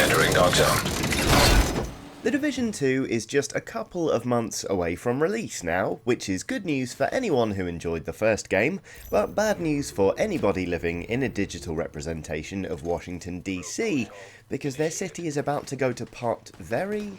Entering Dark Zone. The Division 2 is just a couple of months away from release now, which is good news for anyone who enjoyed the first game, but bad news for anybody living in a digital representation of Washington DC, because their city is about to go to pot very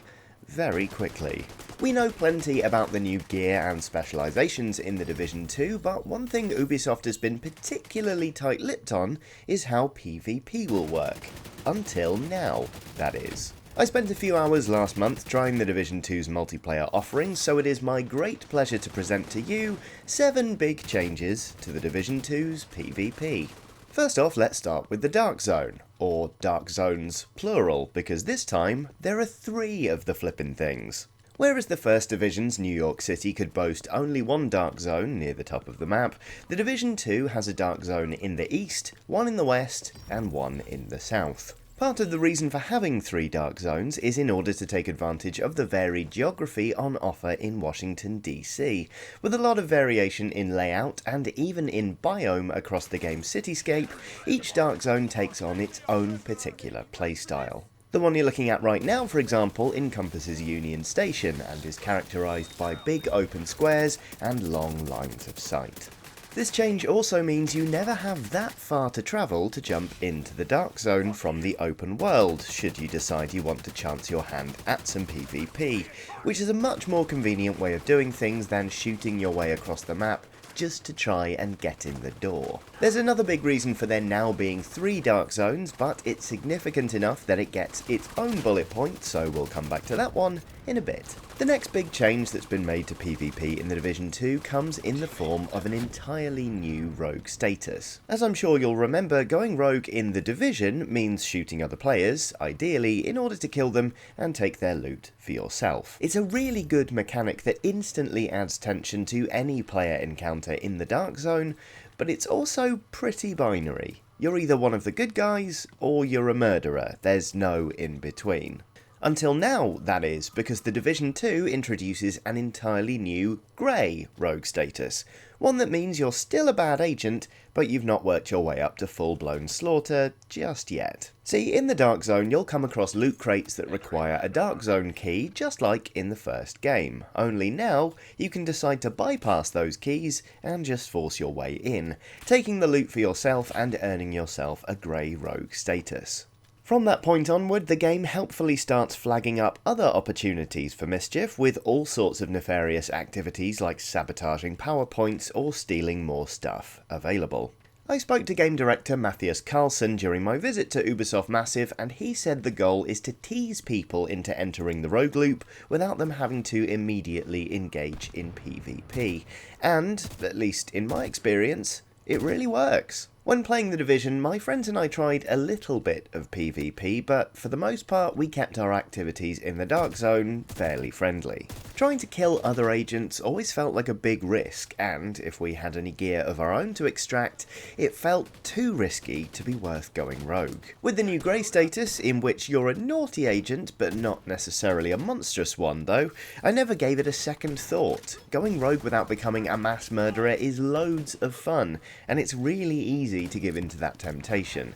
quickly. We know plenty about the new gear and specialisations in the Division 2, but one thing Ubisoft has been particularly tight-lipped on is how PvP will work. Until now, that is. I spent a few hours last month trying the Division 2's multiplayer offerings, so it is my great pleasure to present to you 7 big changes to the Division 2's PvP. First off, let's start with the Dark Zone, or Dark Zones plural, because this time there are 3 of the flippin' things. Whereas the first Division's New York City could boast only one Dark Zone near the top of the map, the Division 2 has a Dark Zone in the east, one in the west, and one in the south. Part of the reason for having 3 Dark Zones is in order to take advantage of the varied geography on offer in Washington DC, with a lot of variation in layout and even in biome across the game's cityscape. Each Dark Zone takes on its own particular playstyle. The one you're looking at right now, for example, encompasses Union Station and is characterised by big open squares and long lines of sight. This change also means you never have that far to travel to jump into the Dark Zone from the open world, should you decide you want to chance your hand at some PvP, which is a much more convenient way of doing things than shooting your way across the map just to try and get in the door. There's another big reason for there now being 3 Dark Zones, but it's significant enough that it gets its own bullet point, so we'll come back to that one in a bit. The next big change that's been made to PvP in the Division 2 comes in the form of an entirely new rogue status. As I'm sure you'll remember, going rogue in the Division means shooting other players, ideally in order to kill them and take their loot for yourself. It's a really good mechanic that instantly adds tension to any player encounter in the Dark Zone, but it's also pretty binary. You're either one of the good guys or you're a murderer, there's no in between. Until now, that is, because the Division 2 introduces an entirely new grey rogue status, one that means you're still a bad agent, but you've not worked your way up to full-blown slaughter just yet. See, in the Dark Zone you'll come across loot crates that require a Dark Zone key, just like in the first game, only now you can decide to bypass those keys and just force your way in, taking the loot for yourself and earning yourself a grey rogue status. From that point onward, the game helpfully starts flagging up other opportunities for mischief, with all sorts of nefarious activities like sabotaging power points or stealing more stuff available. I spoke to game director Matthias Carlson during my visit to Ubisft Massive, and he said the goal is to tease people into entering the rogue loop without them having to immediately engage in PvP. And, at least in my experience, it really works. When playing the Division, my friends and I tried a little bit of PvP, but for the most part we kept our activities in the Dark Zone fairly friendly. Trying to kill other agents always felt like a big risk, and if we had any gear of our own to extract, it felt too risky to be worth going rogue. With the new grey status, in which you're a naughty agent but not necessarily a monstrous one though, I never gave it a second thought. Going rogue without becoming a mass murderer is loads of fun, and it's really easy to give in to that temptation,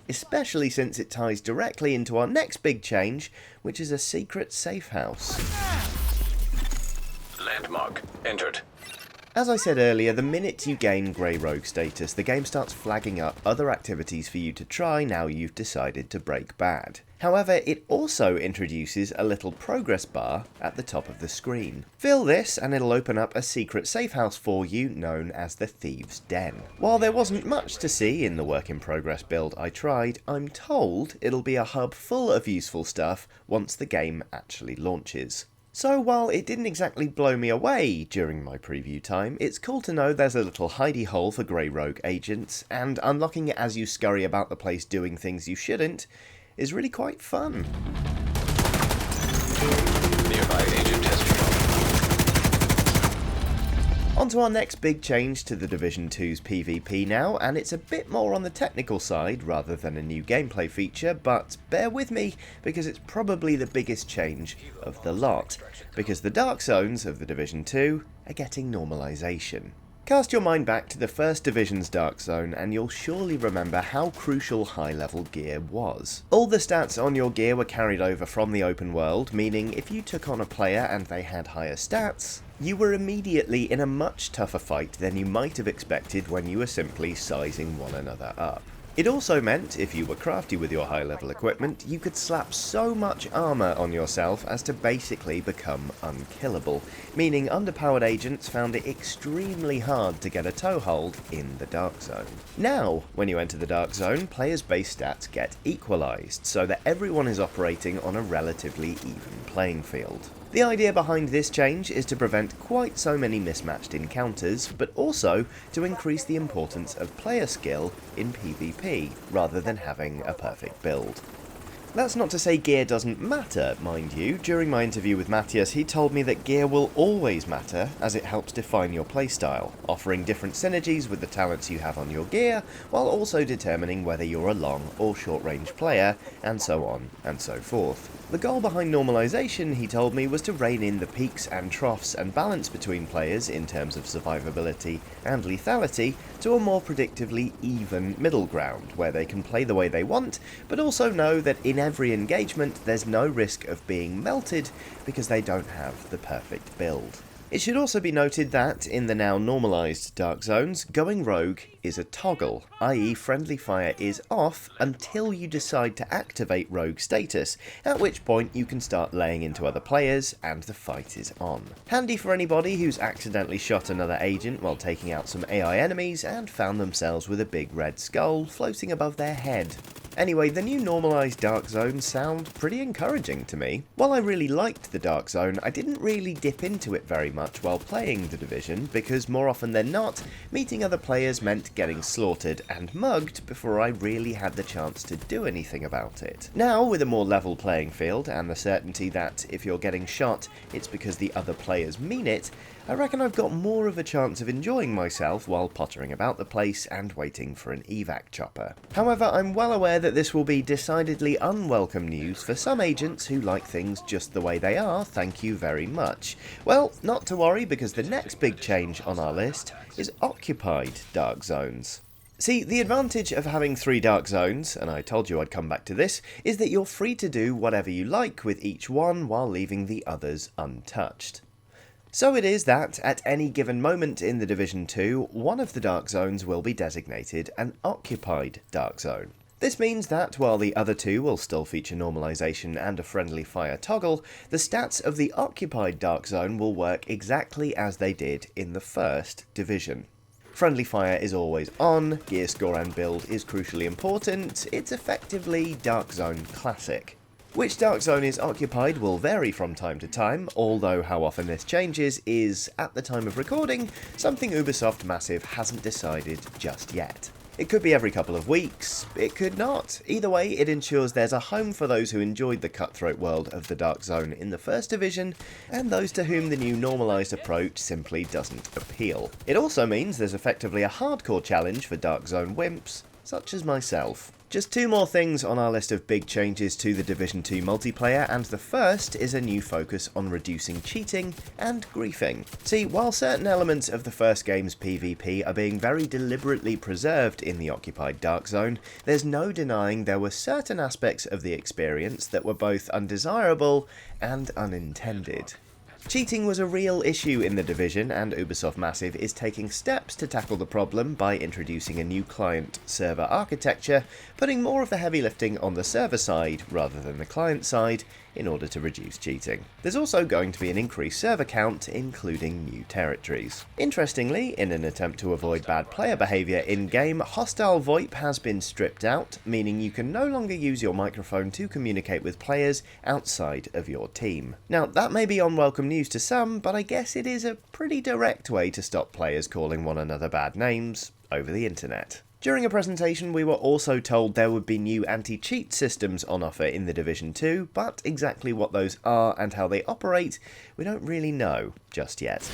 especially since it ties directly into our next big change, which is a secret safe house. Landmark entered. As I said earlier, the minute you gain Grey Rogue status, the game starts flagging up other activities for you to try now you've decided to break bad. However, it also introduces a little progress bar at the top of the screen. Fill this and it'll open up a secret safe house for you known as the Thieves' Den. While there wasn't much to see in the work in progress build I tried, I'm told it'll be a hub full of useful stuff once the game actually launches. So while it didn't exactly blow me away during my preview time, it's cool to know there's a little hidey hole for Grey Rogue agents, and unlocking it as you scurry about the place doing things you shouldn't is really quite fun. Nearby agent has been. On to our next big change to the Division 2's PvP now, and it's a bit more on the technical side rather than a new gameplay feature, but bear with me because it's probably the biggest change of the lot, because the Dark Zones of the Division 2 are getting normalisation. Cast your mind back to the first Division's Dark Zone and you'll surely remember how crucial high-level gear was. All the stats on your gear were carried over from the open world, meaning if you took on a player and they had higher stats, you were immediately in a much tougher fight than you might have expected when you were simply sizing one another up. It also meant, if you were crafty with your high-level equipment, you could slap so much armour on yourself as to basically become unkillable, meaning underpowered agents found it extremely hard to get a toehold in the Dark Zone. Now, when you enter the Dark Zone, players' base stats get equalised, so that everyone is operating on a relatively even playing field. The idea behind this change is to prevent quite so many mismatched encounters, but also to increase the importance of player skill in PvP, rather than having a perfect build. That's not to say gear doesn't matter, mind you. During my interview with Matthias, he told me that gear will always matter, as it helps define your playstyle, offering different synergies with the talents you have on your gear, while also determining whether you're a long or short-range player, and so on and so forth. The goal behind Normalisation, he told me, was to rein in the peaks and troughs and balance between players in terms of survivability and lethality to a more predictably even middle ground, where they can play the way they want, but also know that in every engagement there's no risk of being melted because they don't have the perfect build. It should also be noted that, in the now normalised Dark Zones, going rogue is a toggle, i.e. friendly fire is off until you decide to activate rogue status, at which point you can start laying into other players and the fight is on. Handy for anybody who's accidentally shot another agent while taking out some AI enemies and found themselves with a big red skull floating above their head. Anyway, the new normalised Dark Zones sound pretty encouraging to me. While I really liked the Dark Zone, I didn't really dip into it very much while playing The Division, because more often than not, meeting other players meant getting slaughtered and mugged before I really had the chance to do anything about it. Now, with a more level playing field, and the certainty that if you're getting shot, it's because the other players mean it, I reckon I've got more of a chance of enjoying myself while pottering about the place and waiting for an evac chopper. However, I'm well aware that this will be decidedly unwelcome news for some agents who like things just the way they are, thank you very much. Well, not to worry, because the next big change on our list is occupied Dark Zones. See, the advantage of having 3 Dark Zones, and I told you I'd come back to this, is that you're free to do whatever you like with each one while leaving the others untouched. So it is that, at any given moment in the Division 2, one of the Dark Zones will be designated an occupied Dark Zone. This means that, while the other 2 will still feature normalisation and a friendly fire toggle, the stats of the occupied Dark Zone will work exactly as they did in the first Division. Friendly fire is always on, gear score and build is crucially important, it's effectively Dark Zone Classic. Which Dark Zone is occupied will vary from time to time, although how often this changes is, at the time of recording, something Ubisft Massive hasn't decided just yet. It could be every couple of weeks, it could not. Either way, it ensures there's a home for those who enjoyed the cutthroat world of the Dark Zone in the first Division, and those to whom the new normalised approach simply doesn't appeal. It also means there's effectively a hardcore challenge for Dark Zone wimps, such as myself. Just 2 more things on our list of big changes to the Division 2 multiplayer, and the first is a new focus on reducing cheating and griefing. See, while certain elements of the first game's PvP are being very deliberately preserved in the occupied Dark Zone, there's no denying there were certain aspects of the experience that were both undesirable and unintended. Cheating was a real issue in the Division, and Ubisft Massive is taking steps to tackle the problem by introducing a new client-server architecture, putting more of the heavy lifting on the server side rather than the client side in order to reduce cheating. There's also going to be an increased server count, including new territories. Interestingly, in an attempt to avoid bad player behaviour in-game, hostile VoIP has been stripped out, meaning you can no longer use your microphone to communicate with players outside of your team. Now, that may be unwelcome news to some, but I guess it is a pretty direct way to stop players calling one another bad names over the internet. During a presentation, we were also told there would be new anti-cheat systems on offer in the Division 2, but exactly what those are and how they operate, we don't really know just yet.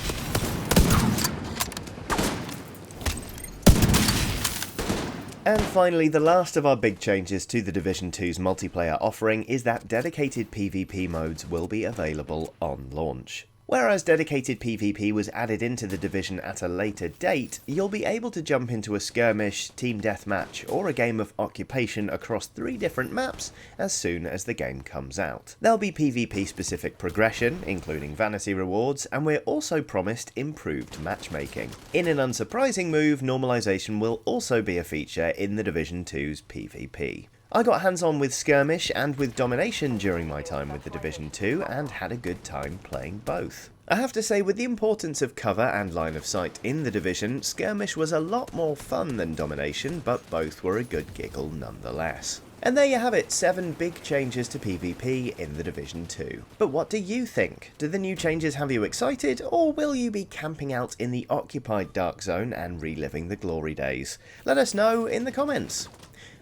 And finally, the last of our big changes to the Division 2's multiplayer offering is that dedicated PvP modes will be available on launch. Whereas dedicated PvP was added into the Division at a later date, you'll be able to jump into a skirmish, team deathmatch, or a game of occupation across 3 different maps as soon as the game comes out. There'll be PvP specific progression, including vanity rewards, and we're also promised improved matchmaking. In an unsurprising move, Normalisation will also be a feature in the Division 2's PvP. I got hands-on with Skirmish and with Domination during my time with the Division 2 and had a good time playing both. I have to say, with the importance of cover and line of sight in the Division, Skirmish was a lot more fun than Domination, but both were a good giggle nonetheless. And there you have it, 7 big changes to PvP in the Division 2. But what do you think? Do the new changes have you excited, or will you be camping out in the occupied Dark Zone and reliving the glory days? Let us know in the comments.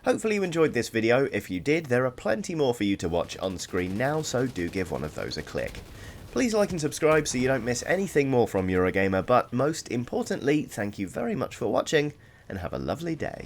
Hopefully you enjoyed this video. If you did, there are plenty more for you to watch on screen now, so do give one of those a click. Please like and subscribe so you don't miss anything more from Eurogamer, but most importantly, thank you very much for watching, and have a lovely day.